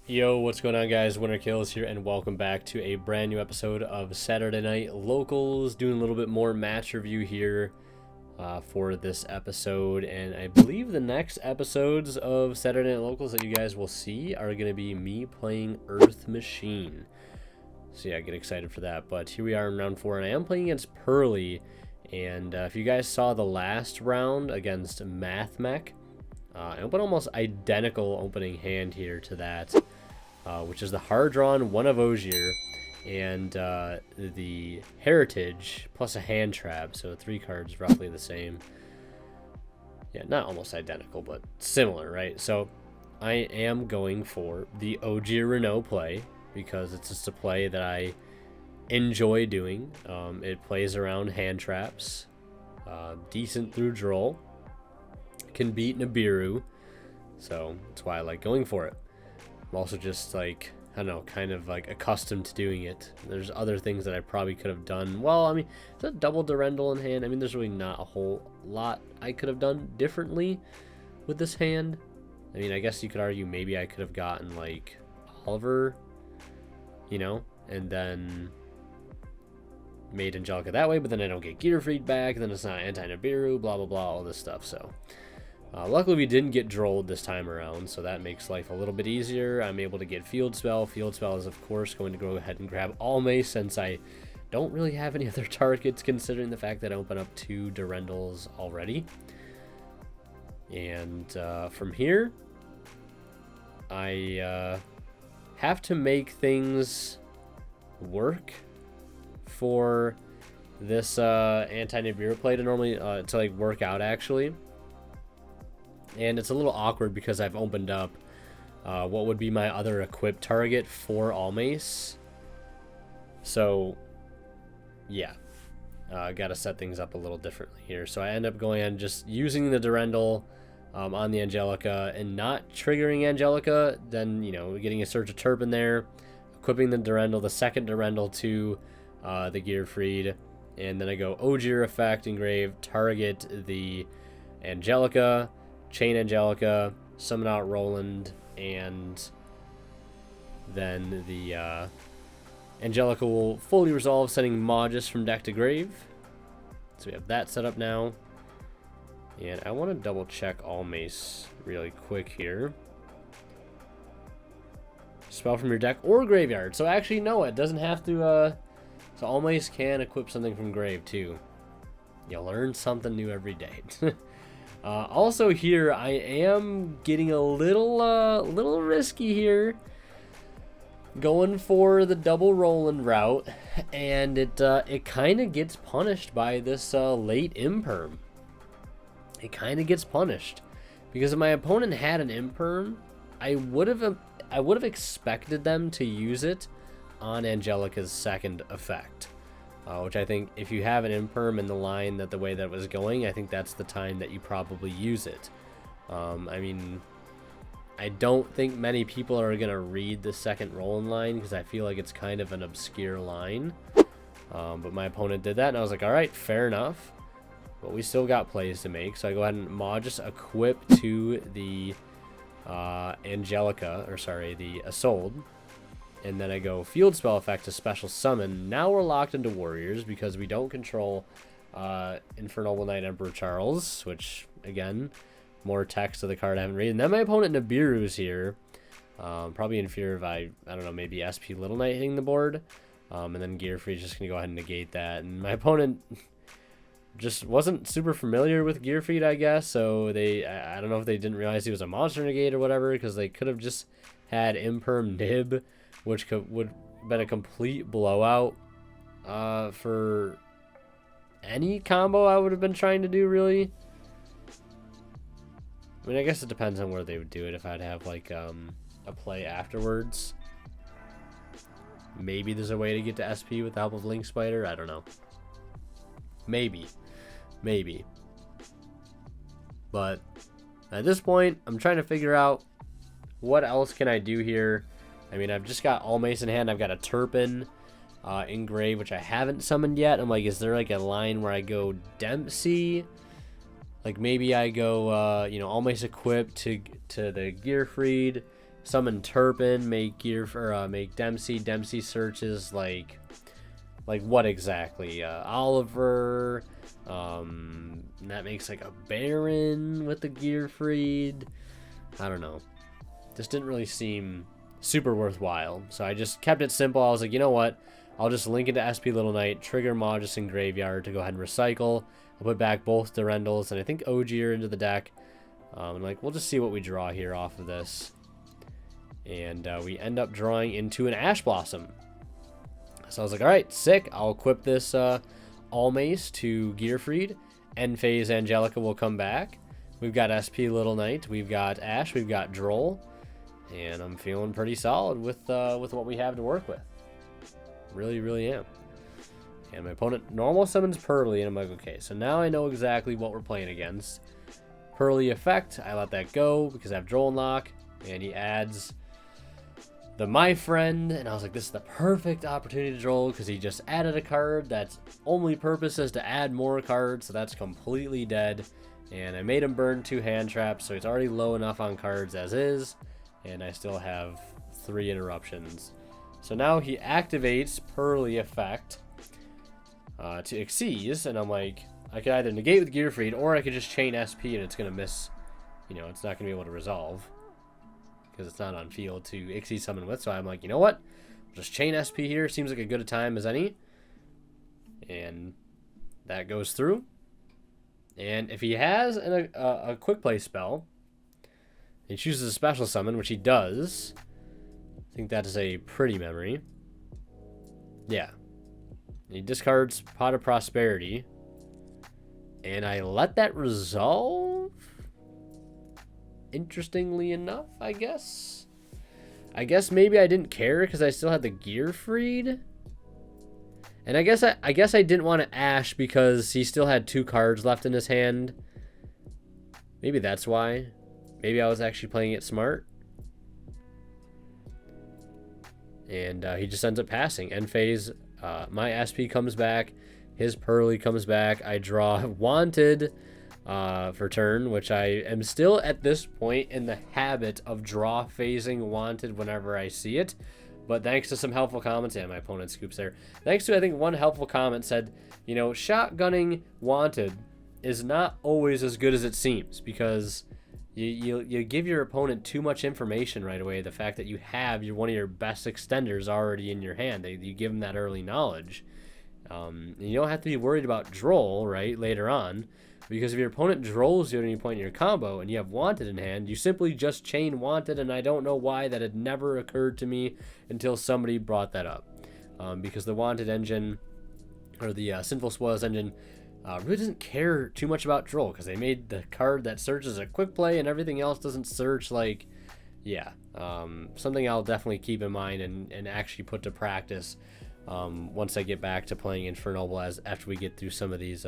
Yo, what's going on, guys? Winter Kills here, and welcome back to a brand new episode of Saturday Night Locals. Doing a little bit more match review here for this episode, and I believe the next episodes of Saturday Night Locals that you guys will see are going to be me playing Earth Machine. So yeah, get excited for that. But here we are in round 4, and I am playing against Purrely. And if you guys saw the last round against Math Mech, I opened almost identical opening hand here to that. Which is the hard drawn one of Ogier and the Heritage plus a hand trap, so 3 cards roughly the same. Yeah, not almost identical, but similar, right? So I am going for the Ogier Renault play because it's just a play that I enjoy doing. It plays around hand traps, decent through draw, can beat Nibiru, so that's why I like going for it. I'm also just like, I don't know, kind of like accustomed to doing it. There's other things that I probably could have done. Well, I mean, it's a double Durendal in hand. I mean, there's really not a whole lot I could have done differently with this hand. I mean, I guess you could argue maybe I could have gotten like Oliver, you know, and then made Angelica that way, but then I don't get Gearfried back, and then it's not anti-Nibiru, blah, blah, blah, all this stuff, so... luckily we didn't get drolled this time around, so that makes life a little bit easier. I'm able to get Field Spell. Field Spell is, of course, going to go ahead and grab Almace, since I don't really have any other targets, considering the fact that I open up 2 Durendals already. And from here, I have to make things work for this anti-Nibiru play to normally, to like work out, actually. And it's a little awkward because I've opened up what would be my other equipped target for Almace. So, yeah. Got to set things up a little differently here. So I end up going and just using the Durendal on the Angelica and not triggering Angelica. Then, you know, getting a Surge of Turpin there. Equipping the Durendal, the second Durendal to the Gearfried. And then I go Ogier effect, engrave, target the Angelica. Chain Angelica, summon out Roland, and then the Angelica will fully resolve, sending Magus from deck to grave. So we have that set up now. And I want to double check Almace really quick here. Spell from your deck or graveyard. So actually, no, it doesn't have to... So Almace can equip something from grave, too. You learn something new every day. Also here, I am getting a little risky here, going for the double Roland route, and it kind of gets punished by this late Imperm. It kind of gets punished because if my opponent had an Imperm, I would have expected them to use it on Angelica's second effect. Which I think if you have an Imperm in the line that the way that was going, I think that's the time that you probably use it. I mean, I don't think many people are going to read the second Roland line because I feel like it's kind of an obscure line. But my opponent did that, and I was like, alright, fair enough. But we still got plays to make, so I go ahead and Magus equip to the Angelica, or sorry, the Isolde. And then I go Field Spell effect to special summon. Now we're locked into Warriors because we don't control Infernoble Knight Emperor Charles, which, again, more text of the card I haven't read. And then my opponent Nibiru's here. Probably in fear of, I don't know, maybe SP Little Knight hitting the board. And then Gearfried's just going to go ahead and negate that. And my opponent just wasn't super familiar with Gearfried, I guess. So I don't know if they didn't realize he was a monster negate or whatever, because they could have just had Imperm Nib, which would have been a complete blowout for any combo I would have been trying to do, really. I mean, I guess it depends on where they would do it. If I'd have, like, a play afterwards. Maybe there's a way to get to SP with the help of Link Spider. I don't know. Maybe. Maybe. But at this point, I'm trying to figure out what else can I do here. I mean, I've just got Almace in hand. I've got a Turpin in grave, which I haven't summoned yet. I'm like, is there like a line where I go Dempsey? Like maybe I go, you know, Almace equipped to the Gearfried, summon Turpin, make Gear or make Dempsey. Dempsey searches like what exactly? Oliver. That makes like a Baron with the Gearfried. I don't know. Just didn't really seem super worthwhile. So I just kept it simple. I was like, you know what? I'll just link into SP Little Knight, trigger Magus in Graveyard to go ahead and recycle. I'll put back both Durendals and I think Ogier into the deck. And like, we'll just see what we draw here off of this. And we end up drawing into an Ash Blossom. So I was like, all right, sick. I'll equip this Almace to Gearfried. End phase Angelica will come back. We've got SP Little Knight. We've got Ash. We've got Droll. And I'm feeling pretty solid with what we have to work with. Really, really am. And my opponent normal summons Purrely, and I'm like, okay, so now I know exactly what we're playing against. Purrely effect, I let that go because I have Droll unlock, and he adds the My Friend, and I was like, this is the perfect opportunity to Droll because he just added a card that's only purpose is to add more cards, so that's completely dead. And I made him burn 2 hand traps, so he's already low enough on cards as is, and I still have 3 interruptions. So now he activates Purrely effect to Xyz, and I'm like, I could either negate with Gearfried, or I could just chain SP and it's going to miss, you know, it's not going to be able to resolve. Because it's not on field to Xyz summon with, so I'm like, you know what? Just chain SP here, seems like a good a time as any. And that goes through. And if he has a quick play spell, he chooses a special summon, which he does. I think that is a pretty memory. Yeah. He discards Pot of Prosperity. And I let that resolve? Interestingly enough, I guess. I guess maybe I didn't care because I still had the Gearfried. And I guess I didn't want to Ash because he still had 2 cards left in his hand. Maybe that's why. Maybe I was actually playing it smart. And he just ends up passing. End phase, my SP comes back. His Purrely comes back. I draw Wanted for turn, which I am still at this point in the habit of draw phasing Wanted whenever I see it. But thanks to some helpful comments, and my opponent scoops there. Thanks to, I think, one helpful comment said, you know, shotgunning Wanted is not always as good as it seems because you give your opponent too much information right away. The fact that you have one of your best extenders already in your hand, you give them that early knowledge. And you don't have to be worried about Droll, right, later on. Because if your opponent Drolls you at any point in your combo and you have Wanted in hand, you simply just chain Wanted, and I don't know why that had never occurred to me until somebody brought that up. Because the Wanted engine, or the Sinful Spoils engine, really doesn't care too much about Droll, because they made the card that searches a quick play and everything else doesn't search. Like, yeah, something I'll definitely keep in mind and actually put to practice once I get back to playing Infernoble after we get through some of these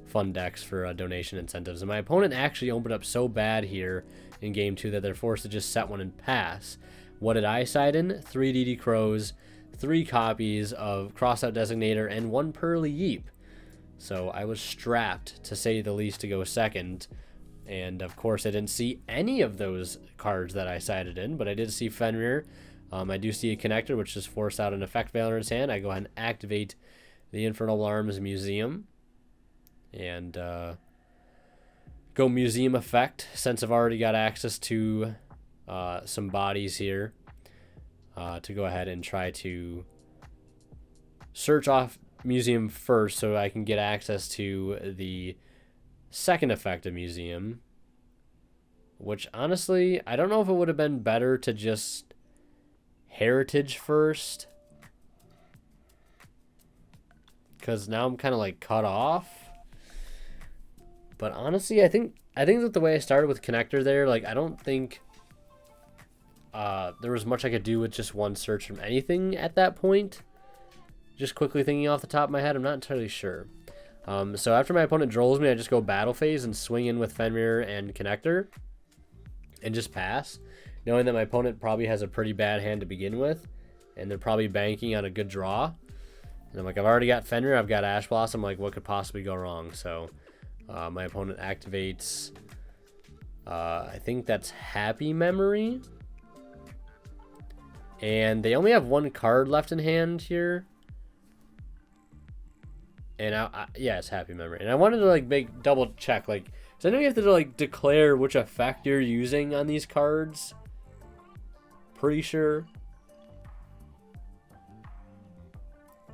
fun decks for donation incentives. And my opponent actually opened up so bad here in game 2 that they're forced to just set one and pass. What did I side in? 3 DD Crows, 3 copies of Crossout Designator, and 1 Purrely Yeep. So I was strapped, to say the least, to go second. And of course I didn't see any of those cards that I sided in, but I did see Fenrir. I do see a connector, which just forced out an effect Valor in his hand. I go ahead and activate the Infernoble Arms Museum. And go Museum effect, since I've already got access to some bodies here, to go ahead and try to search off Museum first so I can get access to the second effect of Museum, which honestly, I don't know if it would have been better to just Heritage first, because now I'm kind of like cut off. But honestly, I think that the way I started with Connector there, like, I don't think there was much I could do with just one search from anything at that point. Just quickly thinking off the top of my head, I'm not entirely sure. So after my opponent Drolls me, I just go Battle Phase and swing in with Fenrir and Connector and just pass, knowing that my opponent probably has a pretty bad hand to begin with, and they're probably banking on a good draw. And I'm like, I've already got Fenrir, I've got Ash Blossom, like, what could possibly go wrong? So my opponent activates, I think that's Happy Memory. And they only have one card left in hand here. And yeah, it's Happy Memory. And I wanted to like double check, like, so I know you have to like declare which effect you're using on these cards. Pretty sure.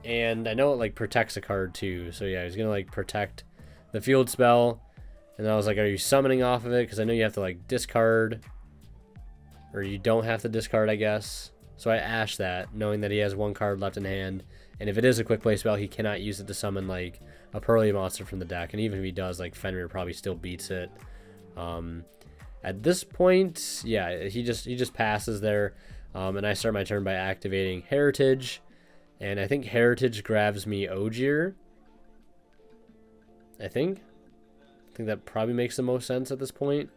And I know it like protects a card too. So yeah, he's gonna like protect the field spell. And I was like, are you summoning off of it? Because I know you have to like discard. Or you don't have to discard, I guess. So I ashed that, knowing that he has one card left in hand. And if it is a quick play spell, he cannot use it to summon like a Purrely monster from the deck. And even if he does, like Fenrir probably still beats it. At this point, yeah, he just passes there. And I start my turn by activating Heritage. And I think Heritage grabs me Ogier. I think that probably makes the most sense at this point.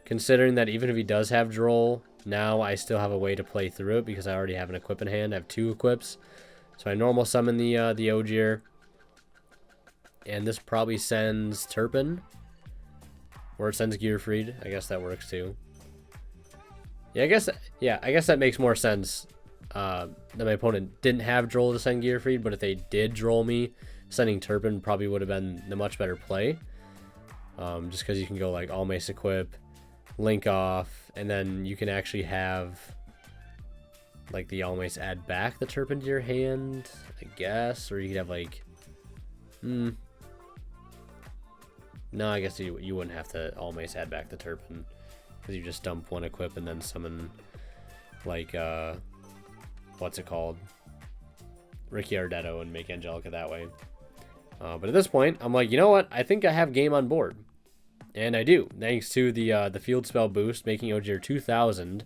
Considering that even if he does have Droll, now I still have a way to play through it because I already have an equip in hand. I have 2 equips. So I normal summon the Ogier. And this probably sends Turpin. Or it sends Gearfried. I guess that works too. Yeah, I guess that makes more sense. That my opponent didn't have Droll to send Gearfried, but if they did Droll me, sending Turpin probably would have been the much better play. Just because you can go like All Mace Equip, Link Off, and then you can actually have like the All Mace add back the Turpin to your hand, I guess, or you could have like, no, I guess you wouldn't have to All Mace add back the Turpin because you just dump 1 equip and then summon like what's it called, Ricky Ardetto, and make Angelica that way. But at this point, I'm like, you know what? I think I have game on board. And I do, thanks to the field spell boost, making Ogier 2,000.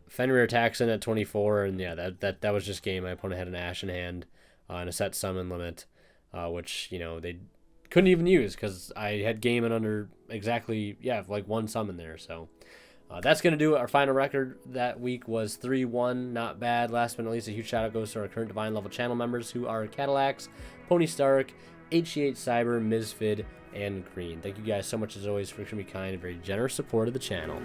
Fenrir attacks in at 24, and yeah, that was just game. My opponent had an Ash in hand and a set summon limit, which, you know, they couldn't even use because I had game in under exactly, yeah, like 1 summon there. So that's going to do it. Our final record that week was 3-1. Not bad. Last but not least, a huge shout out goes to our current Divine level channel members who are Cadillacs, Pony Stark, HG8 Cyber, Mizfid, and Green. Thank you guys so much as always for extremely kind and very generous support of the channel.